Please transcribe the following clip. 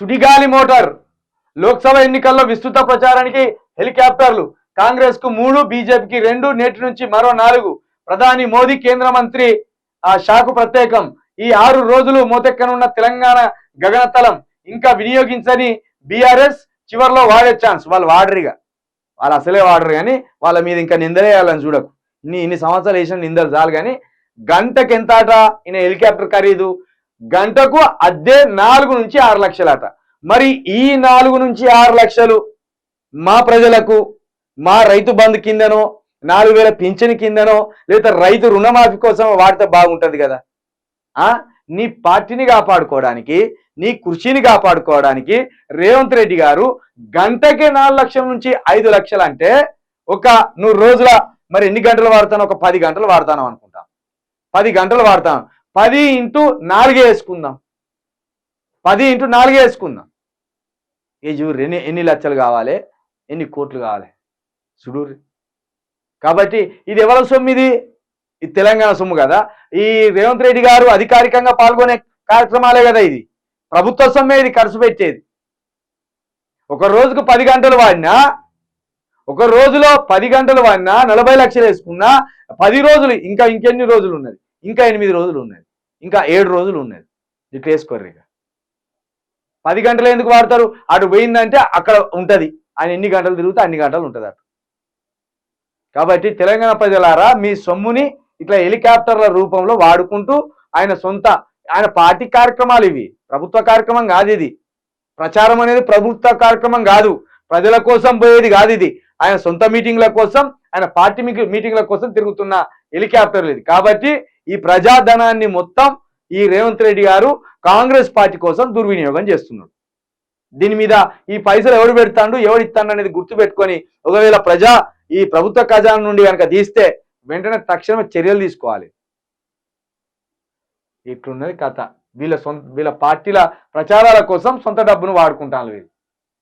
సుడిగాలి motor Lok Sabha ఎన్నికల్లో విస్తృత ప్రచారానికి హెలికాప్టర్లు కాంగ్రెస్ కు 3, బీజేపీకి 2, నేటి నుంచి మరో 4. ప్రధాని మోదీ కేంద్ర మంత్రి షాకు ప్రత్యేకం. ఈ 6 రోజులు మోతెక్కనున్న తెలంగాణ గగనతలం ఇంకా వినియోగించని బీఆర్ఎస్ చివరిలో వాడే ఛాన్స్. వాళ్ళు వాడరిగా, వాళ్ళు అసలే వాడరు, కానీ వాళ్ళ మీద ఇంకా నిందలేయాలని చూడకు. ఇన్ని సంవత్సరాలు వేసిన నిందలు చాలు. కానీ గంటకి ఎంతట ఈయన హెలికాప్టర్ ఖరీదు? గంటకు అద్దె 4 నుంచి 6 లక్షలట. మరి ఈ 4 నుంచి 6 లక్షలు మా ప్రజలకు మా రైతు బంధు కిందనో 4,000 పింఛన్ కిందనో లేదా రైతు రుణమాఫీ కోసం వాడితే బాగుంటుంది కదా. నీ పార్టీని కాపాడుకోవడానికి, నీ కృషిని కాపాడుకోవడానికి రేవంత్ రెడ్డి గారు గంటకే 4 లక్షల నుంచి 5 లక్షలు అంటే ఒక 100 రోజుల మరి ఎన్ని గంటలు వాడతాను? ఒక 10 గంటలు వాడతాను అనుకుంటా. 10 గంటలు వాడతాను. 10 × 4 వేసుకుందాం. 10 × 4 వేసుకుందాం. ఏ చూడు ఎన్ని లక్షలు కావాలి, ఎన్ని కోట్లు కావాలి చూడు. కాబట్టి ఇది ఎవరి సొమ్ము? ఇది తెలంగాణ సొమ్ము కదా. ఈ రేవంత్ రెడ్డి గారు అధికారికంగా పాల్గొనే కార్యక్రమాలే కదా. ఇది ప్రభుత్వ సొమ్మే, ఇది ఖర్చు పెట్టేది. ఒక రోజుకు 10 గంటలు వాడినా, ఒక రోజులో 10 గంటలు వాడినా 40 లక్షలు వేసుకున్నా 10 రోజులు ఇంకెన్ని రోజులు ఉన్నది? ఇంకా 8 రోజులు ఉన్నది, ఇంకా 7 రోజులు ఉన్నది. ఇట్లా వేసుకోర్రు. ఇక 10 గంటలు ఎందుకు వాడతారు? అటు పోయిందంటే అక్కడ ఉంటుంది. ఆయన ఎన్ని గంటలు తిరిగితే అన్ని గంటలు ఉంటుంది అటు. కాబట్టి తెలంగాణ ప్రజలారా, మీ సొమ్ముని ఇట్లా హెలికాప్టర్ల రూపంలో వాడుకుంటూ ఆయన పార్టీ కార్యక్రమాలు, ఇవి ప్రభుత్వ కార్యక్రమం కాదు. ఇది ప్రచారం అనేది ప్రభుత్వ కార్యక్రమం కాదు, ప్రజల కోసం పోయేది కాదు. ఇది ఆయన సొంత మీటింగ్ల కోసం, ఆయన పార్టీ మీటింగ్ల కోసం తిరుగుతున్న హెలికాప్టర్లు ఇది. కాబట్టి ఈ ప్రజాధనాన్ని మొత్తం ఈ రేవంత్ రెడ్డి గారు కాంగ్రెస్ పార్టీ కోసం దుర్వినియోగం చేస్తున్నాడు. దీని మీద ఈ పైసలు ఎవడు పెడతాడు, ఎవడు ఇస్తాడు అనేది గుర్తుపెట్టుకొని, ఒకవేళ ఈ ప్రభుత్వ ఖజానా నుండి కనుక తీస్తే వెంటనే తక్షణమే చర్యలు తీసుకోవాలి. ఇట్లున్నది కథ. వీళ్ళ పార్టీల ప్రచారాల కోసం సొంత డబ్బును వాడుకుంటారు వీళ్ళు.